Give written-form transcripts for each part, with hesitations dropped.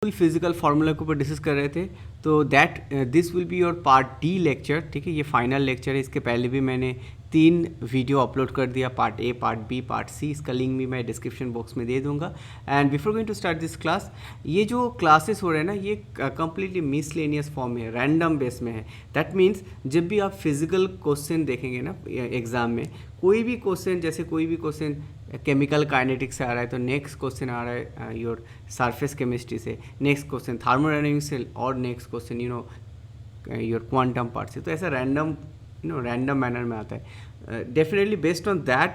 Full physical formula के ऊपर discuss कर रहे थे। तो that this will be your part D lecture, ठीक है। ये फाइनल लेक्चर है। इसके पहले भी मैंने 3 वीडियो अपलोड कर दिया, part A, part B, part C. इसका लिंक भी मैं डिस्क्रिप्शन बॉक्स में दे दूंगा। And before going to start this class, ये जो क्लासेस हो रहे हैं ना, ये कम्प्लीटली मिसलेनियस फॉर्म में है, रैंडम बेस में है। दैट मीन्स जब भी आप फिजिकल क्वेश्चन देखेंगे ना एग्जाम में, कोई भी क्वेश्चन, जैसे कोई भी क्वेश्चन केमिकल काइनेटिक्स से आ रहा है तो नेक्स्ट क्वेश्चन आ रहा है योर सरफेस केमिस्ट्री से, नेक्स्ट क्वेश्चन थर्मोडायनामिक्स से, और next question your quantum part से। तो ऐसा रैंडम मैनर में आता है। Definitely based on that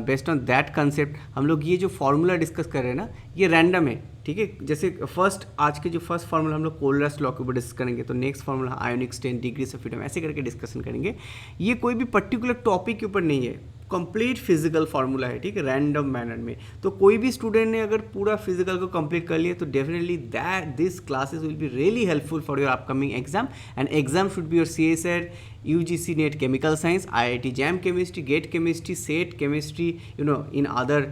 based on that concept हम लोग ये जो फार्मूला डिस्कस कर रहे हैं ना, ये रैंडम है, ठीक है। जैसे आज के जो फर्स्ट फार्मूला हम लोग कोलरस लॉ के ऊपर डिस्कस करेंगे, तो next formula ionic strength, degrees of freedom, ऐसे करके डिस्कशन करेंगे। ये कोई भी पर्टिकुलर टॉपिक के ऊपर नहीं है, कंप्लीट फिजिकल फार्मूला है, ठीक है, रैंडम मैनर में। तो कोई भी स्टूडेंट ने अगर पूरा फिजिकल को कंप्लीट कर लिया तो definitely that this classes will be really helpful for your upcoming exam. And exam should be your CSET, UGC net chemical science, IIT JAM chemistry, GATE chemistry, SET chemistry, in other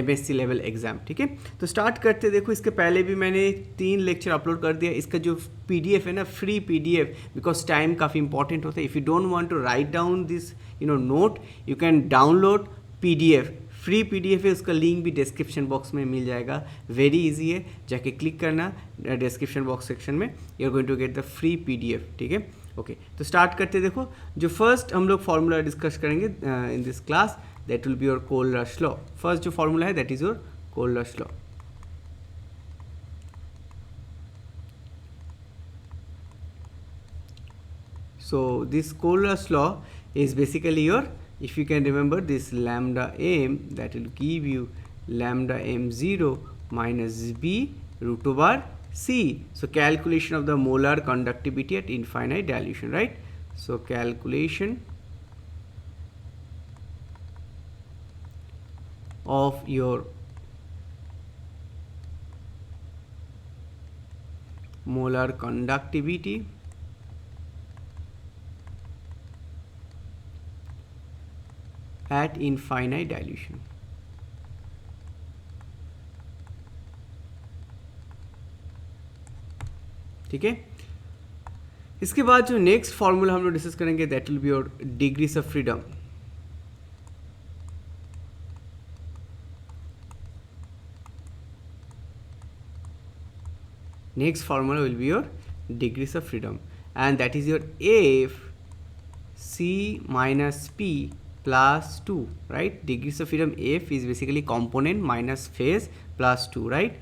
MSc level exam, ठीक है। तो start करते, देखो इसके पहले भी मैंने 3 lecture upload कर दिया। इसका जो PDF है ना, फ्री PDF, बिकॉज टाइम काफ़ी इंपॉर्टेंट होता है। If you don't want to write down this note, you can download PDF, free PDF है, उसका लिंक भी डिस्क्रिप्शन बॉक्स में मिल जाएगा। वेरी इजी है, जाके क्लिक करना डिस्क्रिप्शन बॉक्स सेक्शन में, you are going to get the free PDF, ठीक है। ओके, तो स्टार्ट करते। देखो जो फर्स्ट हम लोग फार्मूला डिस्कस करेंगे in this class, that will be your Kohlrausch law. First जो फार्मूला है that is your Kohlrausch law. So this Cole's law is basically your, if you can remember this lambda m, that will give you lambda m0 minus b root over c. So calculation of the molar conductivity at infinite dilution, right? So calculation of your molar conductivity at infinite dilution. ठीक है। इसके बाद जो next formula हम लोग discuss करेंगे that will be your degrees of freedom. Next formula will be your degrees of freedom, and that is your F C minus P plus 2, right? Degrees of freedom F is basically component minus phase plus 2, right?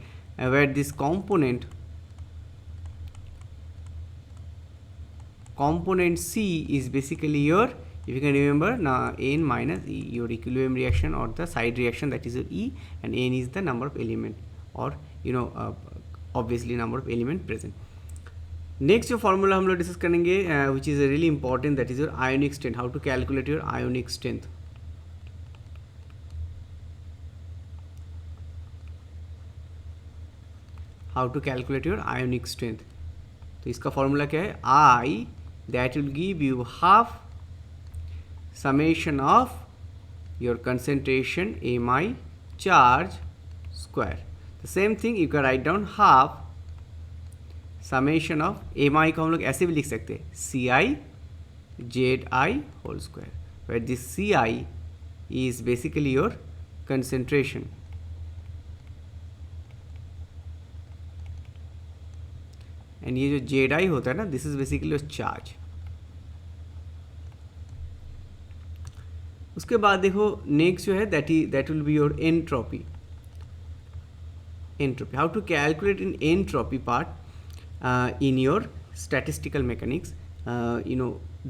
Where this component C is basically your, if you can remember now, N minus E, your equilibrium reaction or the side reaction, that is your E, and N is the number of element, or obviously number of element present. Next जो formula हम लोग discuss करेंगे which is really important, that is your ionic strength. How to calculate your ionic strength. How to calculate your ionic strength. तो इसका formula क्या है? I that will give you half summation of your concentration mi charge square. The same thing you can write down half summation of mi को हम लोग ऐसे भी लिख सकते हैं CI ZI whole square, where this CI is basically your concentration and ये जो ZI होता है ना, this is basically your charge. उसके बाद देखो नेक्स्ट जो है that will be your entropy. How to calculate in entropy part in your statistical mechanics,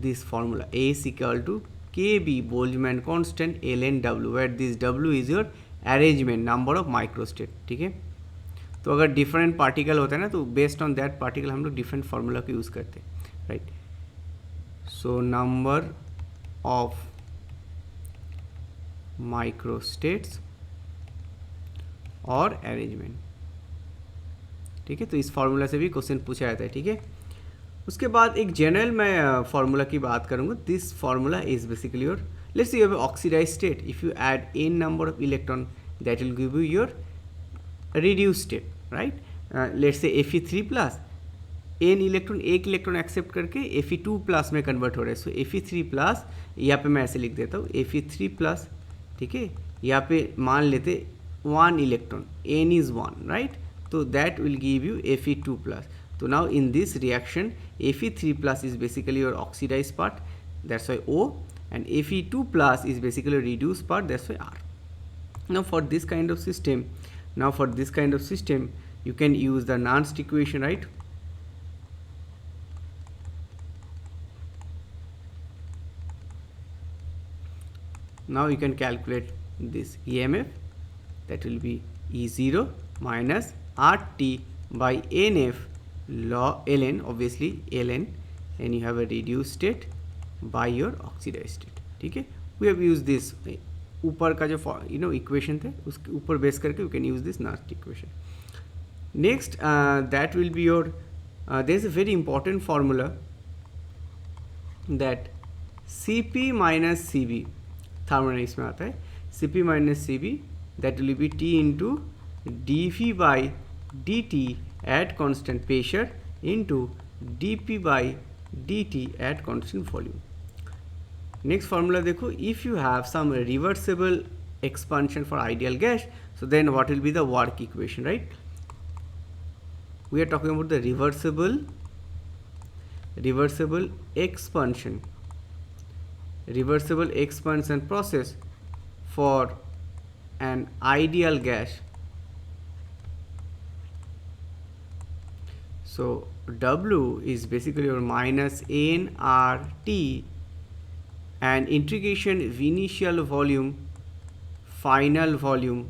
this formula A is equal to KB Boltzmann constant ln W, where this W is your arrangement number of microstate, ठीक है। तो अगर different particle होता है ना, तो based on that particle हम लोग डिफरेंट फार्मूला को यूज़ करते हैं, right. So number of microstates और अरेंजमेंट, ठीक है। तो इस फार्मूला से भी क्वेश्चन पूछा जाता है, ठीक है। उसके बाद एक जनरल मैं फार्मूला की बात करूँगा। This formula is basically your, let's say you have oxidize state, if you add n number of electron that will give you your reduced state, right? Let's say Fe3+, n electron एक electron accept करके Fe2+ में convert हो रहा है। सो Fe3+, यहाँ पे मैं ऐसे लिख देता हूँ Fe3+, ठीक है। यहाँ पे मान लेते 1 इलेक्ट्रॉन, n इज 1, राइट। तो that will give you Fe2+. So now in this reaction Fe3+ is basically your oxidized part, that's why O, and Fe2+ is basically a reduced part, that's why R. Now for this kind of system, you can use the Nernst equation, right? Now you can calculate this EMF, that will be E0 minus RT by NF log ln, obviously ln, and you have a reduced state by your oxidized state, ठीक है। we have used this ऊपर का जो equation थे उसके ऊपर base करके you can use this Nernst equation. Next that will be your there is a very important formula that Cp minus Cv thermodynamics में आता है, Cp minus Cv, that will be T into dV by dt at constant pressure into dP by dt at constant volume. Next formula देखो, if you have some reversible expansion for ideal gas, so then what will be the work equation, right? We are talking about the reversible expansion process for an ideal gas. So W is basically your minus nRT, and integration initial volume, final volume,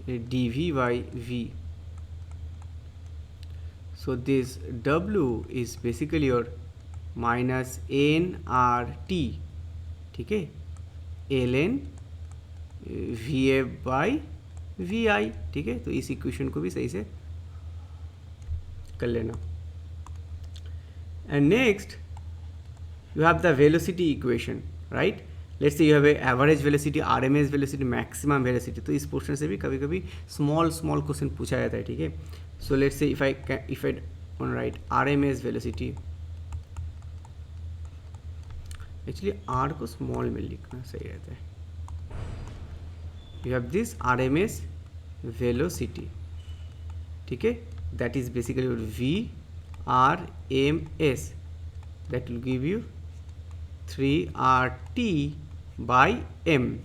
dV by V. So this W is basically your minus nRT, ठीक है, ln VF by VI, ठीक है। तो इस equation को भी सही से कर लेना। And next you have the velocity equation, right? Let's say you have a average velocity, RMS velocity, maximum velocity. तो इस पोर्शन से भी कभी कभी small क्वेश्चन पूछा जाता है, ठीक है। So let's say if I want to write RMS velocity, actually R को small में लिखना सही रहता है। You have this RMS velocity, ठीक है, that is basically your VRMS, that will give you 3RT by M,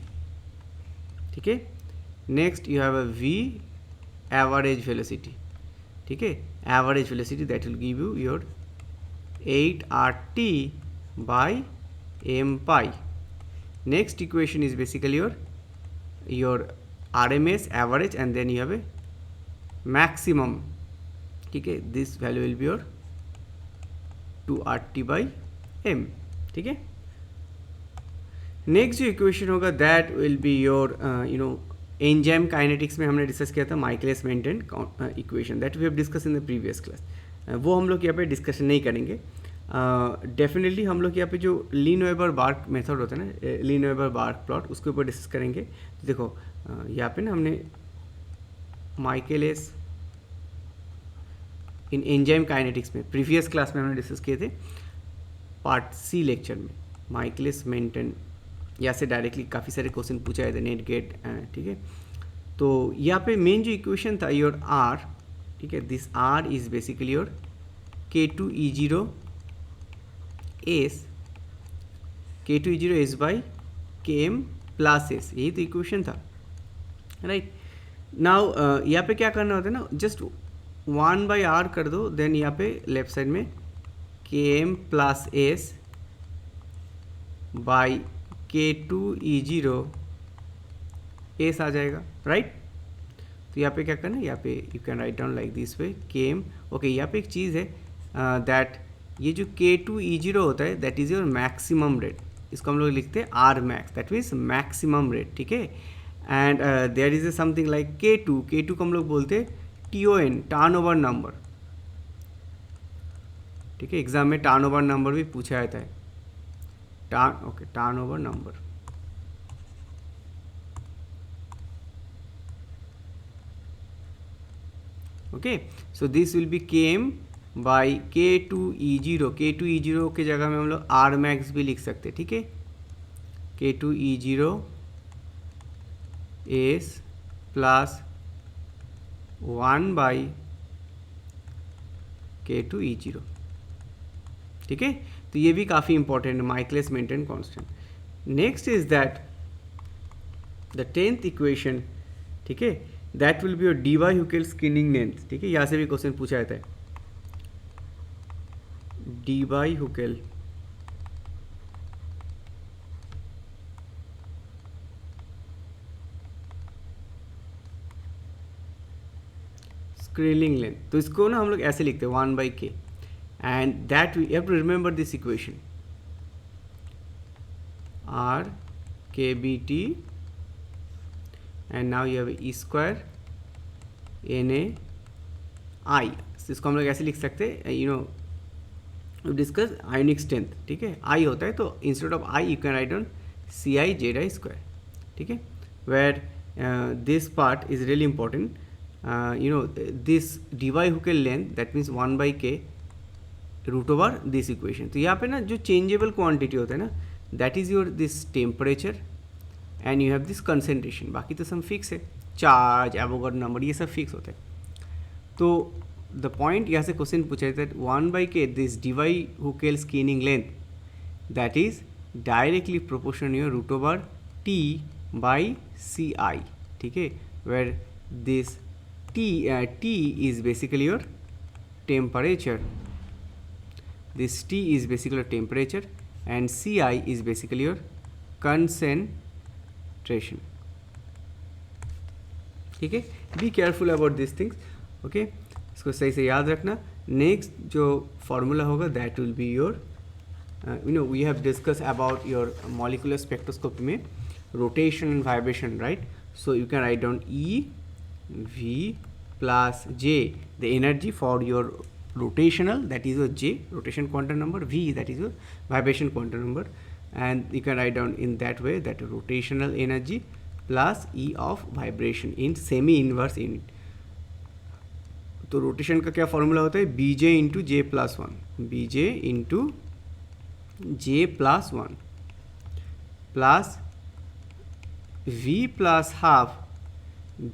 ठीक है। Next you have a V average velocity, ठीक है, average velocity, that will give you your 8RT by M pi. Next equation is basically your RMS average, and then you have a maximum, ठीक है, this value will be your 2RT by M, ठीक है। Next जो equation होगा that will be your enzyme kinetics में हमने discuss किया था Michaelis Menten equation, that we have discuss in the previous class. वो हम लोग यहाँ पे डिस्कशन नहीं करेंगे। डेफिनेटली हम लोग यहाँ पे जो लीन-वेबर-बार्क मेथड होता है ना, लीन-वेबर-बार्क प्लॉट, उसके ऊपर डिस्कस करेंगे। तो देखो यहाँ पे ना हमने माइकलिस इन एंजाइम काइनेटिक्स में प्रीवियस क्लास में हमने डिस्कस किए थे, पार्ट सी लेक्चर में, माइकलिस मेंटेन, यहाँ से डायरेक्टली काफ़ी सारे क्वेश्चन पूछा गया था, नेट गेट, ठीक है। तो यहाँ पे मेन जो इक्वेशन था योर आर, ठीक है, this R is basically your K2E0S by Km plus S, यही तो इक्वेशन था, राइट। नाउ यहाँ पे क्या करना होता है ना, जस्ट 1/r कर दो, देन यहाँ पे लेफ्ट साइड में Km plus S by K2E0S आ जाएगा, राइट। तो यहाँ पे क्या करना है, यहाँ पे you can write down like this way Km। Okay, यहाँ पे एक चीज़ है दैट ये जो K2E0 होता है that is your maximum rate, इसको हम लोग लिखते हैं R max, that means maximum rate, ठीक है। And there is a something like K2 को हम लोग बोलते हैं TON, टर्न ओवर नंबर, ठीक है। एग्जाम में टर्न ओवर नंबर भी पूछा जाता है, turn over number. Okay, so this will B km by K2E0. K2E0 के जगह में हम लोग R max भी लिख सकते हैं, ठीक है, K2E0 S plus 1 by K2E0, ठीक है। तो ये भी काफ़ी इंपॉर्टेंट है, Michaelis Menten constant. Next is that the 10th equation, ठीक है, that will be your Debye Huckel screening length, ठीक है। यहाँ से भी क्वेश्चन पूछा जाता है, Debye Huckel screening length. तो इसको ना हम लोग ऐसे लिखते हैं 1 by K, and that we have to remember this equation, R KBT and now you have E square NA I। इसको हम लोग ऐसे लिख सकते हैं, you know discuss ionic strength, ठीक है, I होता है, तो instead of I you can write on CI ZI square, ठीक है, where this part is really important, you know this dy Hookel length, that means 1 by k root over this equation। तो यहाँ पे ना जो चेंजेबल क्वांटिटी होता है ना, that is your this temperature and you have this concentration, बाकी तो सब फिक्स है, चार्ज एवोगाड्रो नंबर ये सब फिक्स होते हैं। तो द पॉइंट यहाँ से क्वेश्चन पूछा है that 1 by k this dy Hookel screening length that is directly proportional your root over t by CI, ठीक है, where this T is basically your temperature. This T is basically your temperature and CI is basically your concentration. ठीक है, be careful about this things, okay, इसको सही से याद रखना। Next जो फॉर्मूला होगा that will be your, you know we have discuss about your molecular spectroscopy में rotation and vibration, right. So you can write down E V plus J, the energy for your rotational, that is your J, rotation quantum number, V, that is your vibration quantum number, and you can write down in that way that rotational energy plus E of vibration in semi inverse unit। तो rotation का क्या formula होता है, BJ into J plus 1, BJ into J plus 1 plus V plus half,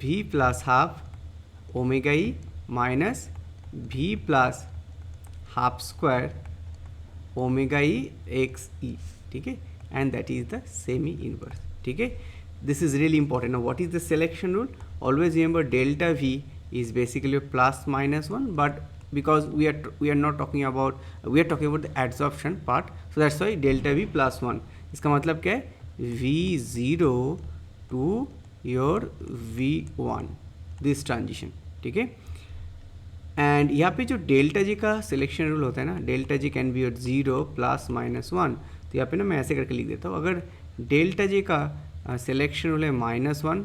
V plus half omega e minus V plus half square omega e x e, ठीक है, and that is the semi inverse, ठीक है। This is really important. What is the selection rule, always remember delta V is basically plus minus 1, but because we are not talking about, we are talking about the adsorption part, so that's why delta V plus 1। इसका मतलब क्या है, V0 to your V1 this transition, ठीक है। And यहाँ पे जो delta G का सिलेक्शन रूल होता है ना, delta G can be your 0 plus minus 1। तो यहाँ पे ना मैं ऐसे करके लिख देता हूँ, अगर डेल्टा जी का सिलेक्शन रूल है -1,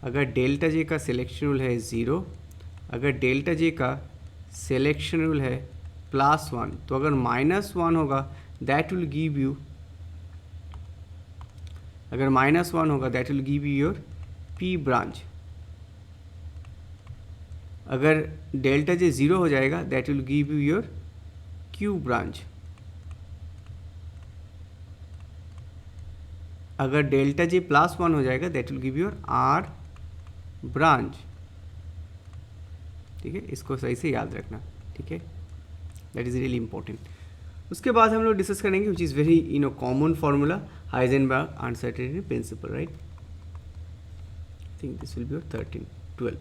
अगर डेल्टा जी का सिलेक्शन रूल है 0, अगर डेल्टा जी का सिलेक्शन रूल है +1, तो अगर -1 होगा दैट विल गिव यू, अगर -1 होगा that will give you your P branch, अगर डेल्टा जे 0 हो जाएगा that will give you your Q branch, अगर डेल्टा जे +1 हो जाएगा that will give your R branch, ठीक है, इसको सही से याद रखना, ठीक है, दैट इज रियली इंपॉर्टेंट। उसके बाद हम लोग डिस्कस करेंगे which is very common formula, Heisenberg uncertainty principle, right. I think this will be your 12।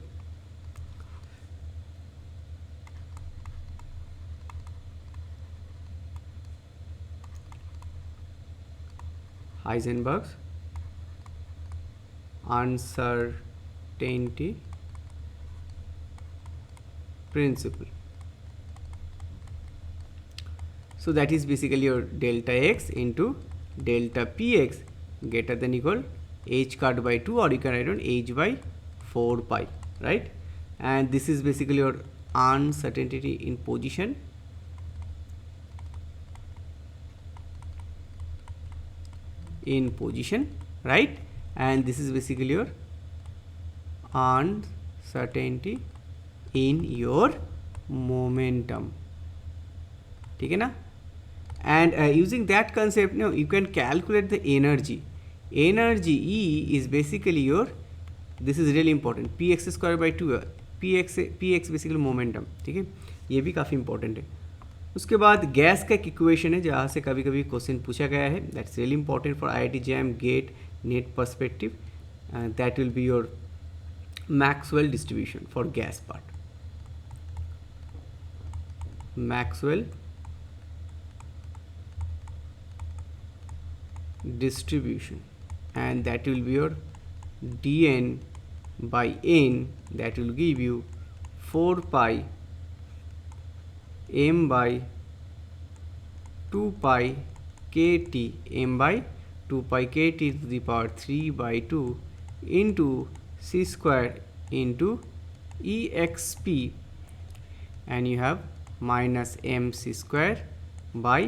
Heisenberg's uncertainty principle. So that is basically your delta x into delta px greater than equal h cut by 2, or you can write on h by 4 pi, right? And this is basically your uncertainty in position, right? And this is basically your uncertainty in your momentum, ठीक है ना. And using that concept, you can calculate the energy. Energy E is basically your, this is really important, px square by 2, px basically momentum, ठीक है, ये भी काफ़ी important है. उसके बाद गैस का एक इक्वेशन है जहाँ से कभी कभी क्वेश्चन पूछा गया है, that's really important for IIT JAM GATE NET perspective, that will be your Maxwell distribution for gas part. Maxwell distribution, and that will be your dn by n, that will give you 4 pi m by 2 pi kt, m by 2 pi kt to the power 3 by 2 into c square into exp, and you have minus mc square by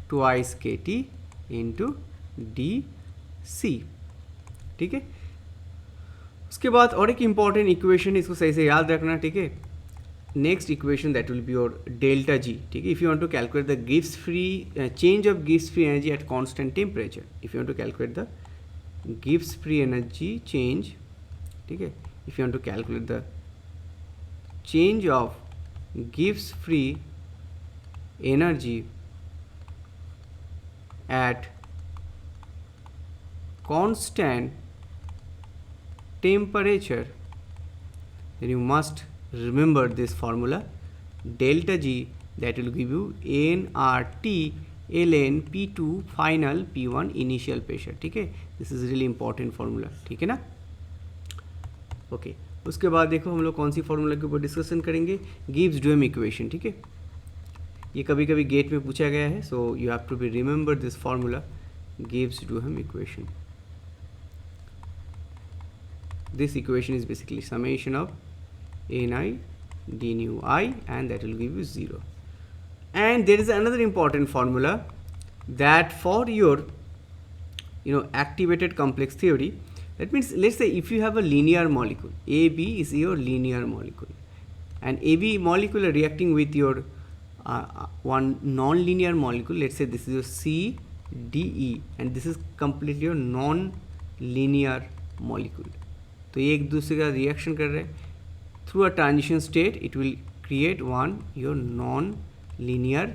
twice kt into dc, ठीक है. उसके बाद और एक important equation, इसको सही से याद रखना, ठीक है. Next equation that will be your delta G, ठीक है. If you want to calculate the Gibbs free change of Gibbs free energy at constant temperature, if you want to calculate the Gibbs free energy change, ठीक है, if you want to calculate the change of gives free energy at constant temperature, then you must remember this formula delta G, that will give you nRT ln P2 final P1 initial pressure, ठीक है. This is really important formula, ठीक है ना. Okay उसके बाद देखो हम लोग कौन सी फॉर्मूला के ऊपर डिस्कशन करेंगे, गिब्स डुहेम इक्वेशन, ठीक है. ये कभी कभी गेट में पूछा गया है, so you have to be remember this formula, Gibbs Duhem equation. This equation is basically summation of ni d nu I, and that will give you 0. And there is another important formula that for your activated complex theory, that means let's say if you have a linear molecule, AB is your linear molecule, and AB molecule are reacting with your one non-linear molecule, let's say this is your CDE, and this is completely your non-linear molecule. तो ये एक दूसरे का reaction कर रहे हैं. Through a transition state, it will create your non-linear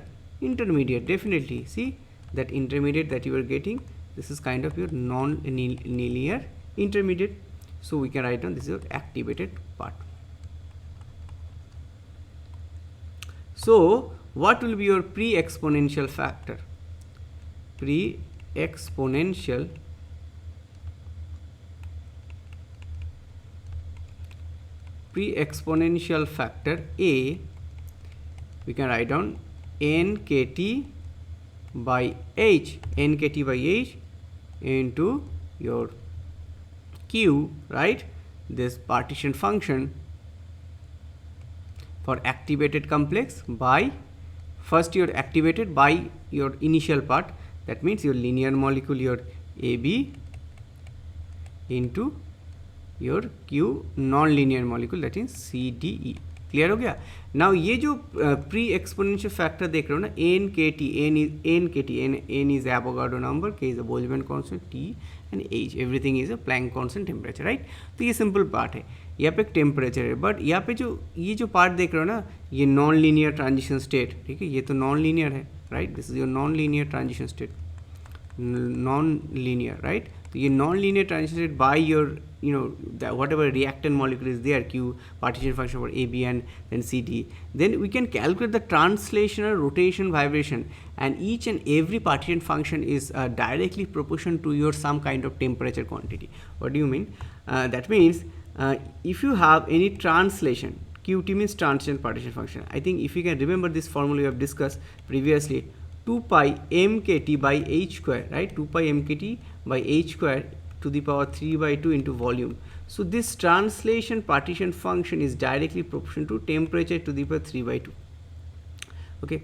intermediate. Definitely, see that intermediate that you are getting, this is kind of your non-linear intermediate. So we can write down this is your activated part. So what will be your pre-exponential factor? Pre-exponential factor A, we can write down nkt by h, nkt by h into your q, right? This partition function for activated complex by, first you're activated by your initial part, that means your linear molecule, your AB, into your Q non-linear molecule, that is CDE. Clear हो गया. Now ये जो pre exponential factor देख रहे हो ना, N K T, N is Avogadro number, K is a Boltzmann constant, T and H, everything is a Planck constant, temperature, right. तो ये सिंपल पार्ट है. यहाँ पे एक टेम्परेचर है, बट यहाँ पे जो ये जो पार्ट देख रहे हो ना, ये नॉन लीनियर ट्रांजिशन स्टेट, ठीक है, ये तो नॉन लीनियर है, right. This is your non linear transition state, non linear, right. तो ये non linear transition state by your whatever reactant molecule is there, Q partition function for AB and then CD, then we can calculate the translational rotation vibration, and each and every partition function is directly proportional to your some kind of temperature quantity. What do you mean? That means if you have any translation, QT means translation partition function. I think if you can remember this formula we have discussed previously, 2 pi mkt by h square, right? 2 pi mkt by h square to the power 3 by 2 into volume. So this translation partition function is directly proportional to temperature to the power 3 by 2. Okay,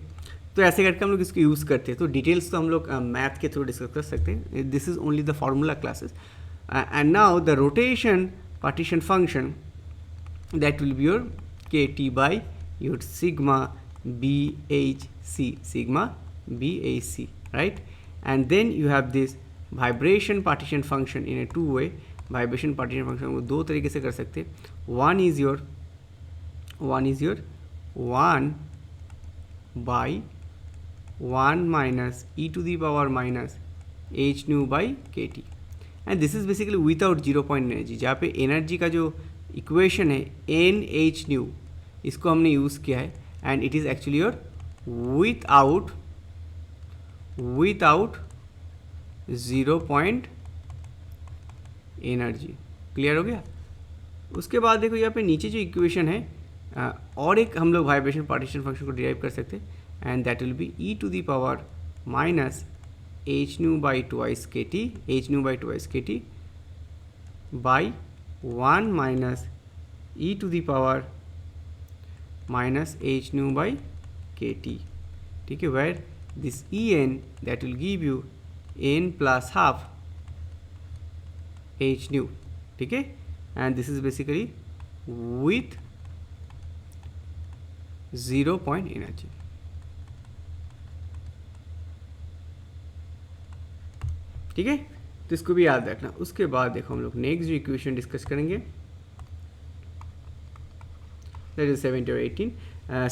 तो ऐसे करके हम लोग इसको use करते हैं. तो details तो हम लोग मैथ के थ्रू डिस्कस कर सकते हैं. This is only the formula classes. And now the rotation partition function, that will be your KT by your sigma BHC, sigma BHC, right? And then you have this vibration partition function in a two way. Vibration partition function को दो तरीके से कर सकते हैं. One is your 1 by 1 minus e to the power minus h nu by kt, and this is basically without zero point energy, जहाँ पे energy का जो इक्वेशन है एन एच न्यू, इसको हमने यूज़ किया है, and it is actually your without zero point energy. Clear हो गया. उसके बाद देखो यहाँ पे नीचे जो इक्वेशन है और एक हम लोग वाइब्रेशन पार्टीशन फंक्शन को डिराइव कर सकते हैं, and that will be e to the power minus h nu by twice k T by 1 minus e to the power minus h nu by k T. ठीक है, where this E n that will give you n plus half h nu. ठीक है, and this is basically with zero point energy. ठीक है, तो इसको भी याद रखना. उसके बाद देखो हम लोग नेक्स्ट जो इक्वेशन डिस्कस करेंगे दैट इज 17 और 18,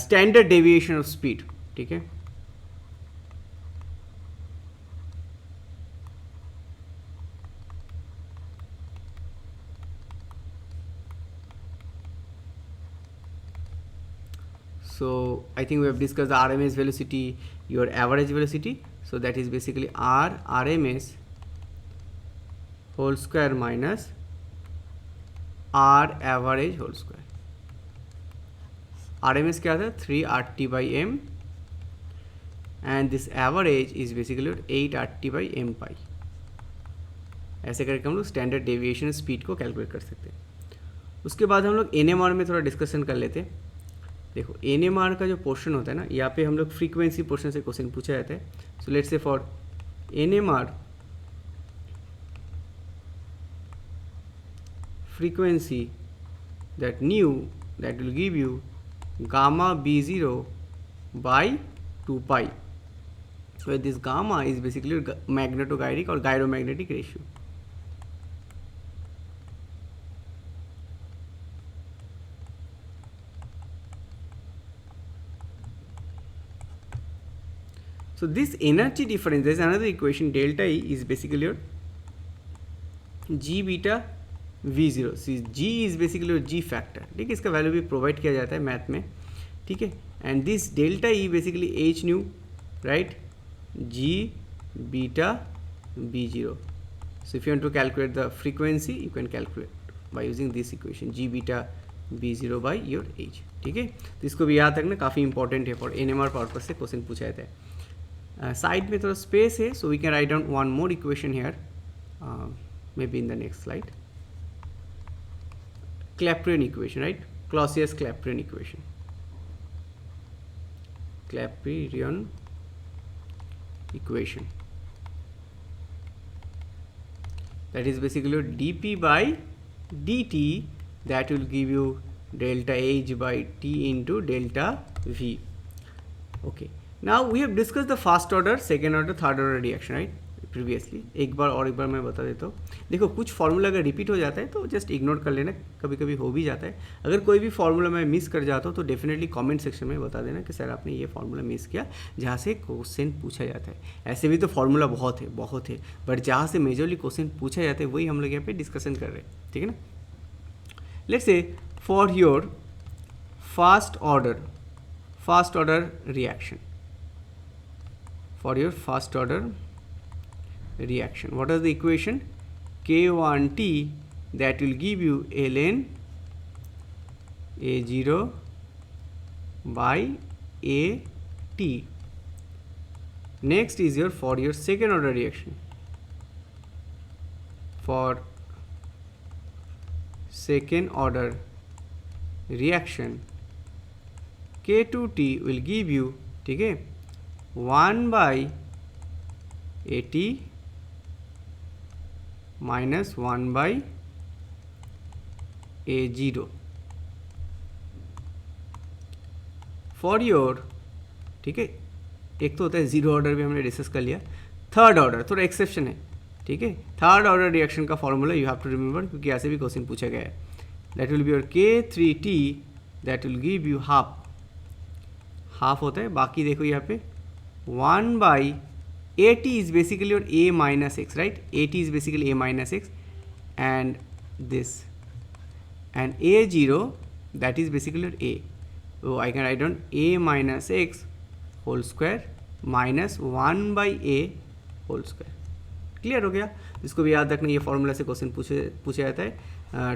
स्टैंडर्ड डेविएशन ऑफ स्पीड. ठीक है, so I think we have discussed the RMS velocity, your average velocity, so that is basically R RMS whole square minus R average whole square. RMS क्या था 3 RT by M, and this average is basically 8 RT by M pi. ऐसे करके हम लोग standard deviation speed को calculate कर सकते हैं. उसके बाद हम लोग NMR में थोड़ा डिस्कशन कर लेते हैं. देखो NMR का जो पोर्शन होता है ना, यहाँ पे हम लोग फ्रीक्वेंसी पोर्शन से क्वेश्चन पूछा जाता है. So let's say for NMR frequency that nu that will give you gamma b0 by 2 pi, so this gamma is basically magnetogyric or gyromagnetic ratio. So this energy difference, there is another equation, delta E is basically your G beta V0. See, G is basically your G factor. ठीक है, इसका value भी provide किया जाता है math में. ठीक है, and this delta E basically H new, right, G beta B0. So if you want to calculate the frequency, you can calculate by using this equation G beta B0 by your H. ठीक है, तो इसको भी याद रखना, काफ़ी important है for NMR purpose से क्वेश्चन पूछा जाता है. साइड में थोड़ा स्पेस है, so we can write down one more equation here, maybe in the next slide. Clapeyron equation, right? Clausius-Clapeyron equation. Clapeyron equation. That is basically dP by dt, that will give you delta H by T into delta V. Okay. Now we have discussed the first order, second order, third order reaction, right? Previously एक बार मैं बता देता हूँ. देखो कुछ formula अगर repeat हो जाता है तो जस्ट इग्नोर कर लेना, कभी कभी हो भी जाता है. अगर कोई भी फार्मूला मैं मिस कर जाता हूँ तो डेफिनेटली कमेंट सेक्शन में बता देना कि सर आपने ये फार्मूला मिस किया, जहाँ से क्वेश्चन पूछा जाता है. ऐसे भी तो फार्मूला बहुत है, बट जहाँ से मेजरली क्वेश्चन पूछा जाता है वही हम लोग यहाँ पे डिस्कशन कर रहे हैं. ठीक है ना. Let's say for your first order reaction, reaction, what is the equation? K1T that will give you ln A0 by AT. Next is your for your second order reaction. For second order reaction, K2T will give you, ठीक है, 1 by AT minus 1 by A0. For your, ठीक है, एक तो होता है zero order भी हमने डिस्कस कर लिया, थर्ड ऑर्डर थोड़ा एक्सेप्शन है, ठीक है, थर्ड ऑर्डर रिएक्शन का formula you have to remember, क्योंकि ऐसे भी क्वेश्चन पूछा गया है, that will be your K3T, that will give you half, half होता है, बाकी देखो यहाँ पे 1/AT is basically your A minus X, right? AT is basically A minus X, and this, and A0, that is basically your A. So I can write down A minus X whole square minus 1/A whole square. Clear हो गया? इसको भी याद रखना, ये formula से question पूछा जाता है।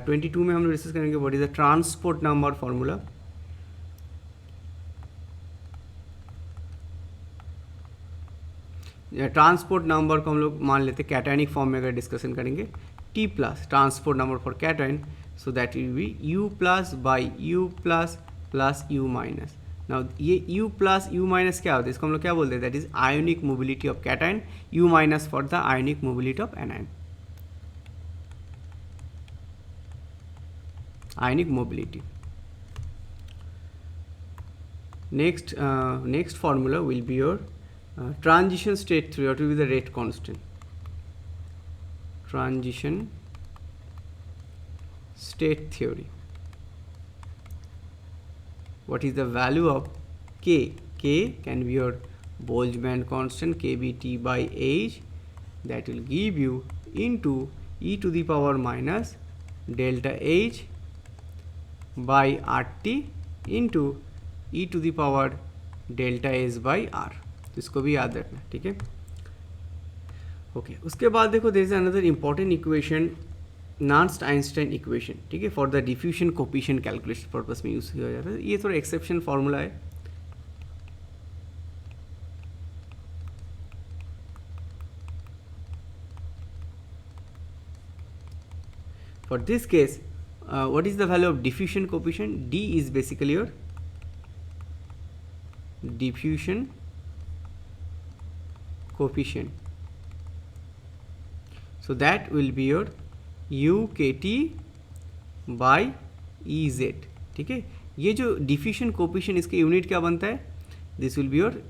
22 में हम लोग डिस्कस करेंगे what is the transport number formula. Transport number को हम लोग मान लेते हैं कैटायनिक फॉर्म में अगर डिस्कशन करेंगे, T plus transport number for cation, so that will B U plus by U plus plus U minus. Now ये U प्लस U माइनस क्या होता है, इसको हम लोग क्या बोलते हैं, that is ionic mobility of cation, U minus for the ionic mobility of anion, ionic mobility. Next formula will be your transition state theory, what will be the rate constant, transition state theory, what is the value of K, K can be your Boltzmann constant, kBT by H, that will give you into e to the power minus delta H by RT into e to the power delta S by R, तो इसको भी याद रखना, ठीक है। Okay, उसके बाद देखो there is another important equation, Nernst Einstein equation, ठीक है, for the diffusion coefficient calculation purpose में यूज किया जाता है। ये थोड़ा एक्सेप्शन फॉर्मूला है, for this case what is the value of diffusion coefficient? D is basically your diffusion coefficient, so that will be your UKT by EZ, ठीक है। ये जो डिफ्यूजन कोफिशिएंट, इसके यूनिट क्या बनता है, this will be your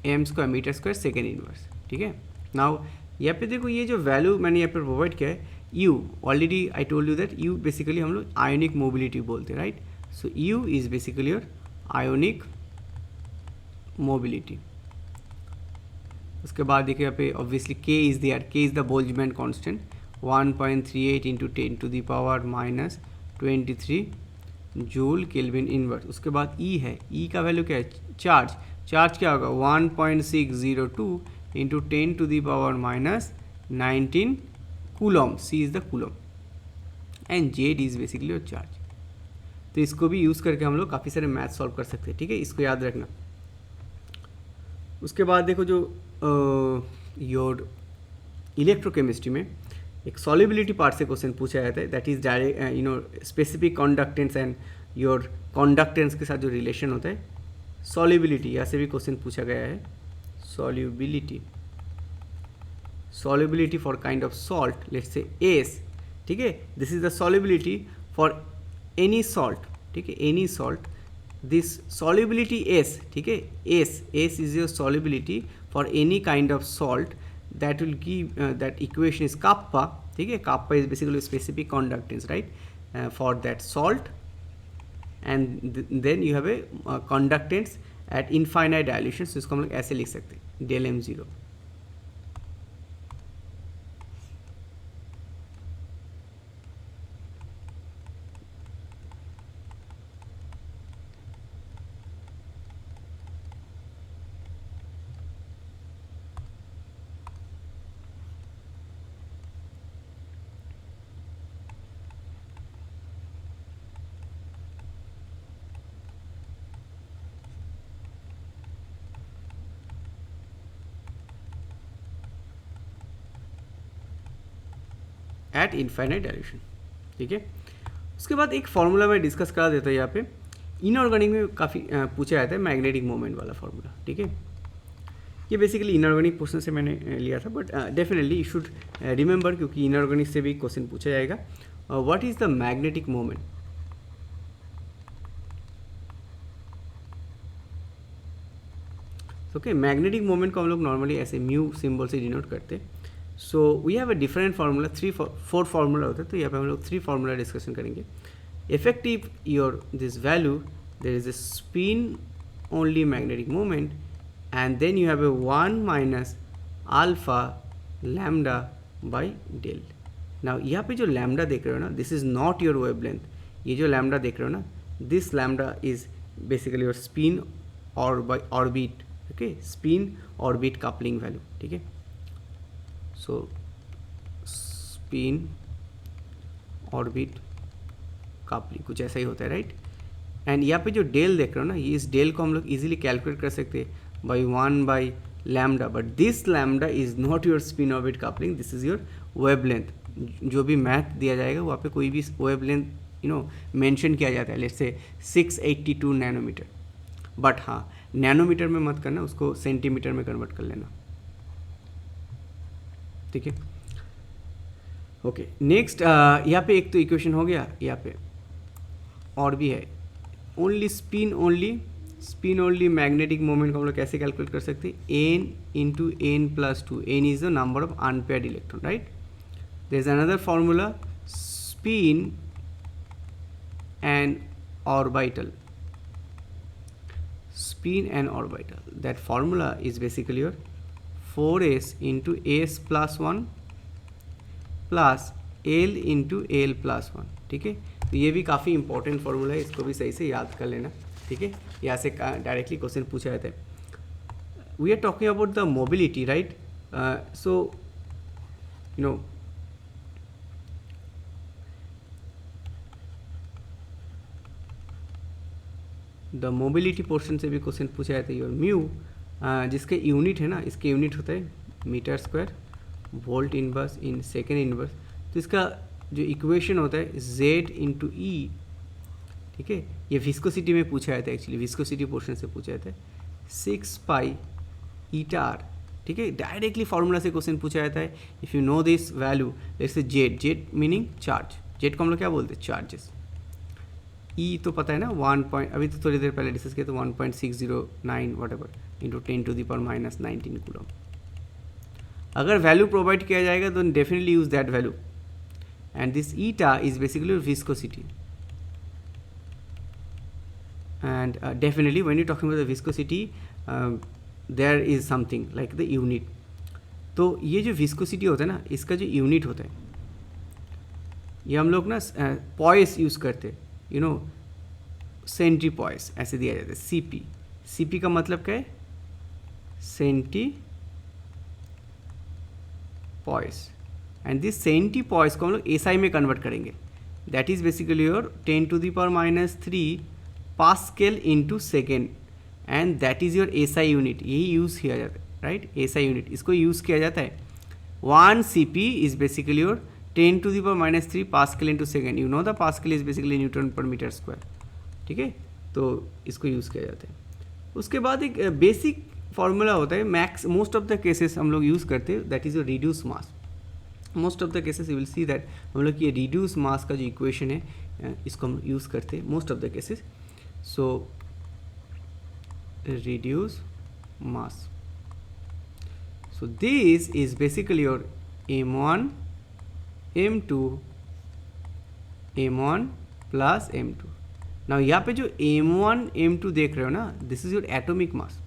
m square metre square second inverse, ठीक है। नाउ यहाँ पे देखो ये जो वैल्यू मैंने यहाँ पे प्रोवाइड किया है, U, already I told you that U basically हम लोग आयोनिक मोबिलिटी बोलते हैं, right. So U is basically your ionic mobility. उसके बाद देखिए यहाँ पे obviously K is there, K is the Boltzmann constant, 1.38 into 10 to the power minus 23 joule kelvin inverse. उसके बाद E है, E का वैल्यू क्या है, चार्ज, चार्ज क्या होगा 1.602 into 10 to the power minus 19 coulomb, C is the coulomb, and Z is basically your charge. तो इसको भी यूज़ करके हम लोग काफ़ी सारे मैथ सॉल्व कर सकते हैं, ठीक है, इसको याद रखना। उसके बाद देखो जो योर इलेक्ट्रोकेमिस्ट्री में एक सॉल्युबिलिटी पार्ट से क्वेश्चन पूछा जाता है, that is direct you know specific conductance and your conductance के साथ जो रिलेशन होता है, सॉल्युबिलिटी, यहाँ से भी क्वेश्चन पूछा गया है, solubility, solubility for kind of salt, let's say S, ठीक है, this is the solubility for any salt, ठीक है, any salt, this solubility S, ठीक है, S is your solubility for any kind of salt, that will give that equation is kappa, ठीक है, kappa is basically specific conductance, right, for that salt, and then you have a conductance at infinite dilution, so इसको हम लोग ऐसे लिख सकते हैं, del m0। Eight infinite dilution, ठीक है। उसके बाद एक फार्मूला मैं डिस्कस करा देता हूँ यहाँ पे, इनऑर्गेनिक में काफ़ी पूछा जाता है मैग्नेटिक मोमेंट वाला फार्मूला, ठीक है। ये बेसिकली इनऑर्गेनिक पोर्शन से मैंने लिया था, but definitely you should remember, क्योंकि इनऑर्गेनिक से भी क्वेश्चन पूछा जाएगा। What is the magnetic moment, okay, magnetic moment को हम लोग नॉर्मली ऐसे म्यू सिंबल से डिनोट करते हैं. So we have a different formula, 4 formula होता है, तो यहाँ पे हम लोग 3 फार्मूला डिस्कशन करेंगे. Effective your this value, there is a spin only magnetic moment, and then you have a 1 minus alpha lambda by del. Now यहाँ पे जो लैम्डा देख रहे हो ना, this is not your wavelength. ये जो लैम्डा देख रहे हो ना, this lambda is basically your spin और by orbit. Okay, spin orbit coupling value. ठीक है, सो स्पिन ऑर्बिट कपलिंग कुछ ऐसा ही होता है, राइट. एंड यहाँ पे जो डेल देख रहे हो ना, ये इस डेल को हम लोग इजीली कैलकुलेट कर सकते हैं by 1 by lambda. But this lambda is not your spin orbit coupling, this is your wavelength. जो भी मैथ दिया जाएगा वहाँ पे कोई भी वेवलेंथ मेंशन किया जाता है, लेट्स से 682 नैनोमीटर. बट हाँ, नैनोमीटर में मत करना, उसको सेंटीमीटर में कन्वर्ट कर लेना. ठीक है, ओके. नेक्स्ट यहाँ पे एक तो इक्वेशन हो गया, यहाँ पे और भी है. स्पिन ओनली मैग्नेटिक मोमेंट को हम लोग कैसे कैलकुलेट कर सकते हैं? n into n+2. n is the number of unpaired electron, right. There is another formula, spin and orbital. Spin and orbital, that formula is basically your 4s into s plus 1 plus l into l plus 1. ठीक है, तो ये भी काफ़ी important formula है, इसको भी सही से याद कर लेना. ठीक है, यहाँ से डायरेक्टली क्वेश्चन पूछा जाता है. We are talking about the mobility, right. So you know the mobility portion से भी क्वेश्चन पूछा जाता है. योर म्यू, जिसके यूनिट है ना, इसके यूनिट होता है metre square volt inverse in second inverse. तो इसका जो इक्वेशन होता है z इंटू ई. ठीक है, ये विस्कोसिटी में पूछा जाता है, एक्चुअली विस्कोसिटी पोर्शन से पूछा जाता है 6 पाई ईटा आर. ठीक है, डायरेक्टली फार्मूला से क्वेश्चन पूछा जाता है. If you know this value, let's say Z meaning charge, Z को हम लोग क्या बोलते हैं? चार्जेस. ई तो पता है ना, 1 अभी तो थोड़ी देर पहले डिस्कस किया, तो 1.609 वट एवर इंटू 10⁻19 कूलम. अगर वैल्यू प्रोवाइड किया जाएगा तो definitely use that value. And this eta is basically viscosity. And definitely when you talking about the viscosity, there is something like the unit. तो ये जो viscosity होता है ना, इसका जो यूनिट होता है, ये हम लोग ना पॉइस यूज़ करते हैं. यू नो, सेंटी पॉइस ऐसे दिया जाता है. सीपी, सीपी का मतलब क्या है? Centi poise. And this centi poise को हम लोग एसआई में कन्वर्ट करेंगे. That is basically your 10⁻³ pascal into second, and that is your SI unit. यही यूज़ किया जाता है, राइट. एसआई यूनिट इसको यूज़ किया जाता है. 1 CP is basically your 10⁻³ pascal into second. You know the pascal is basically newton per metre square. ठीक है, तो इसको यूज़ किया जाता है. उसके बाद एक बेसिक फार्मूला होता है, मोस्ट ऑफ द केसेस हम लोग यूज़ करते हैं, that is your reduce mass. Most of the cases you will see that हम लोग ये रिड्यूस मास का जो इक्वेशन है, इसको हम यूज़ करते हैं most of the cases. So reduce mass, so this is basically your m1 m2 m1 plus m2. Now यहाँ पे जो m1 m2 देख रहे हो ना, this is your atomic mass.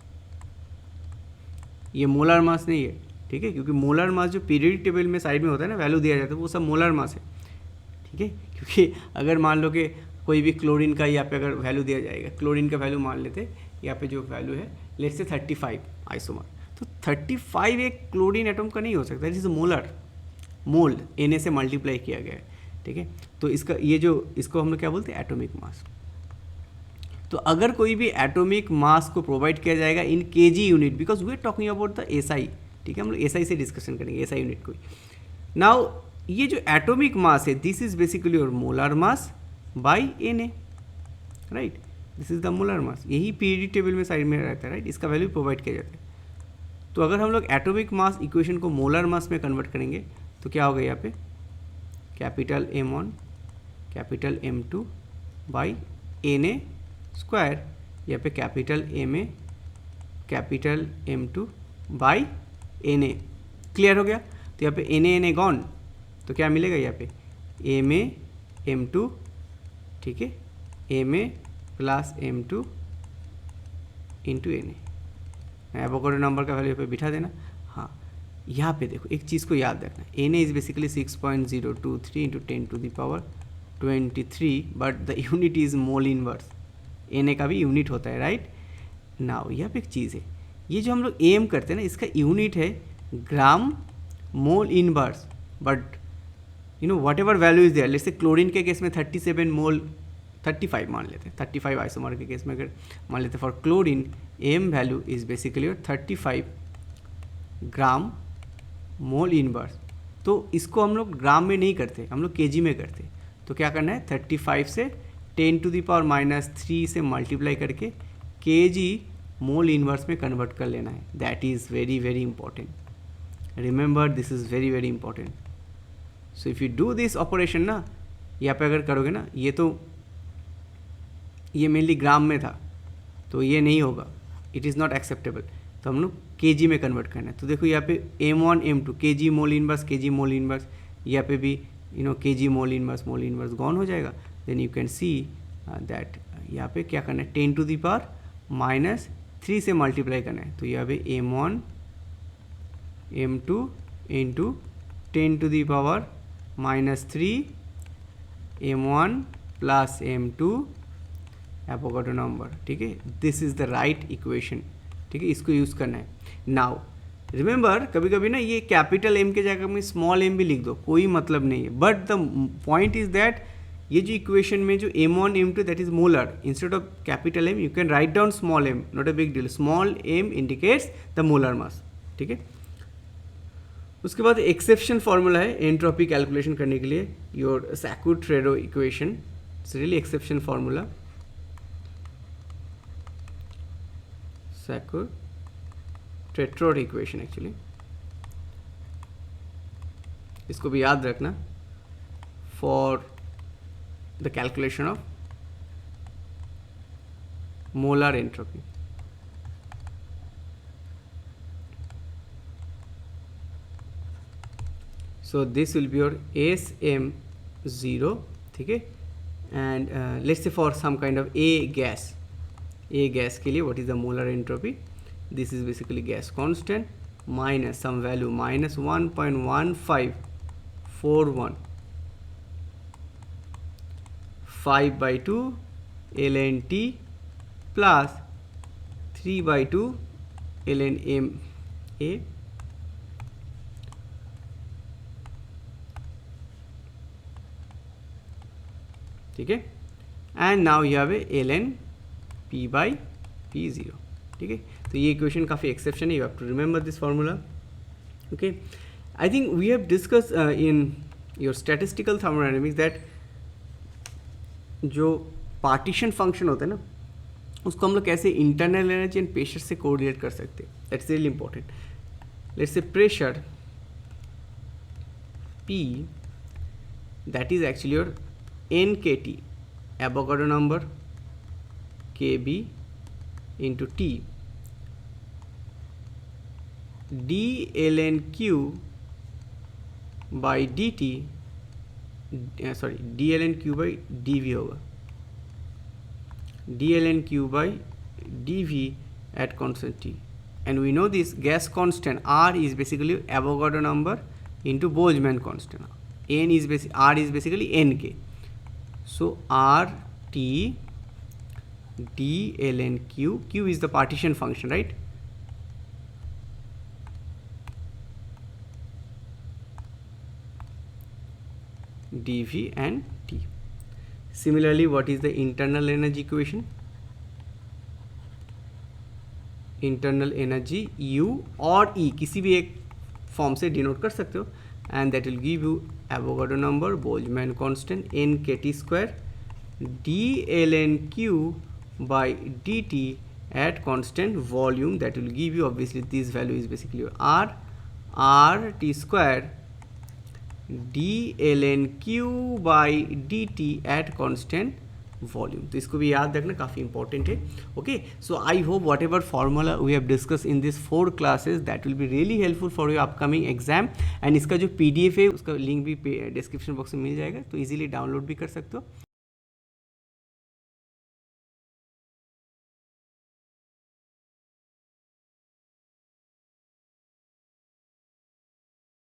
ये मोलर मास नहीं है. ठीक है, क्योंकि मोलर मास जो पीरियडिक टेबल में साइड में होता है ना, वैल्यू दिया जाता है, वो सब मोलर मास है. ठीक है, क्योंकि अगर मान लो कि कोई भी क्लोरीन का यहाँ पे अगर वैल्यू दिया जाएगा, क्लोरीन का वैल्यू मान लेते, यहाँ पे जो वैल्यू है लेट्स से 35 आइसोमर, तो 35 एक क्लोरीन एटम का नहीं हो सकता. This is molar, mole Na से मल्टीप्लाई किया गया है. ठीक है, तो इसका ये जो इसको हम लोग क्या बोलते हैं? Atomic mass. तो अगर कोई भी एटॉमिक मास को प्रोवाइड किया जाएगा in kg unit, because we are talking about the SI. ठीक है, हम लोग एसआई से डिस्कशन करेंगे, एसआई यूनिट को. नाउ ये जो एटॉमिक मास है, this is basically your molar mass by Na, right. This is the molar मास. यही पीरियडिक टेबल में साइड में रहता है, राइट. इसका वैल्यू प्रोवाइड किया जाता है. तो अगर हम लोग एटॉमिक मास इक्वेशन को मोलर मास में कन्वर्ट करेंगे तो क्या होगा? यहाँ पे capital M1 capital M2 by Na square, यहाँ पे capital Ma capital M2 by Na। Clear हो गया? तो यहाँ पे Na गॉन, तो क्या मिलेगा यहाँ पे Ma M2, ठीक है, Ma plus M2 into Na। Avogadro number का वैल्यू पे बिठा देना। हाँ, यहाँ पे देखो एक चीज़ को याद रखना, Na is basically 6.023 into 10⁻23, but the unit is mole inverse. Na का भी यूनिट होता है, राइट। नाउ यहाँ पे एक चीज़ है, ये जो हम लोग एम करते हैं ना, इसका यूनिट है gram mole inverse, but you know whatever value is there. जैसे क्लोरीन के केस में 37 मोल, 35 मान लेते हैं, 35 आइसोमर के केस में अगर मान लेते हैं for chlorine, M value is basically 35 gram mole inverse. तो इसको हम लोग ग्राम में नहीं करते, हम लोग केजी में करते। तो क्या करना है, 35 से 10⁻³ से मल्टीप्लाई करके केजी मोल इनवर्स में कन्वर्ट कर लेना है। That is very very important, remember this is very very important. So if you do this operation ना, यहाँ पे अगर करोगे ना, ये तो ये मेनली ग्राम में था, तो ये नहीं होगा, इट इज़ नॉट एक्सेप्टेबल। तो हम लोग केजी में कन्वर्ट करना है। तो देखो यहाँ पे M1 M2 KG mole inverse, KG mole inverse, यहाँ पे भी you know KG mole inverse gone हो जाएगा। Then you can see that यहाँ पे क्या करना है, 10⁻³ से मल्टीप्लाई करना है। तो यहाँ पे M1 M2 into 10⁻³ M1 plus M2 Avogadro number, ठीक है। This is the right equation, ठीक है, इसको यूज़ करना है। नाउ रिमेंबर, कभी कभी ना ये कैपिटल M के जगह में स्मॉल m भी लिख दो, कोई मतलब नहीं है, but the point is that ये जो इक्वेशन में जो M1 M2 that is molar, instead of capital M you can write down small m, not a big deal. Small m indicates the molar mass, ठीक है। उसके बाद exception formula है entropy calculation करने के लिए, your Sackur Tetrode equation, it's really exception formula, Sackur Tetrode equation actually, इसको भी याद रखना for the calculation of molar entropy. So this will be your SM0, ठीक है। and let's say for some kind of A gas के लिए what is the molar entropy, this is basically gas constant minus some value minus 1.1541 5/2 ln T plus 3/2 ln M A, ठीक है। And now you have ln P/P0, ठीक है। तो ये equation काफ़ी exception है, you have to remember this formula, okay. I think we have discuss in your statistical thermodynamics that जो partition function होता है ना, उसको हम लोग कैसे इंटरनल एनर्जी एंड प्रेशर से कोऑर्डिनेट कर सकते हैं, that's really important. Let's say pressure P that is actually your NKT, Avogadro number, KB into T, d ln Q by dt, sorry d ln Q by dV होगा, d ln Q by dV at constant T, and we know this gas constant R is basically Avogadro number into Boltzmann constant, R is basically NK. So RT d ln Q, Q is the partition function, right? dV and T. Similarly, what is the internal energy equation? Internal energy U और E किसी भी एक form से denote कर सकते हो, and that will give you Avogadro number, Boltzmann constant, NKT square, d ln Q by dt at constant volume, that will give you, obviously this value is basically your RT square d ln Q by dt at constant volume. तो इसको भी याद रखना, काफ़ी important है। Okay, so I hope whatever formula we have discuss in this 4 classes that will be really helpful for your upcoming exam. And इसका जो PDF है उसका लिंक भी डिस्क्रिप्शन बॉक्स में मिल जाएगा, तो ईजिली डाउनलोड भी कर सकते हो।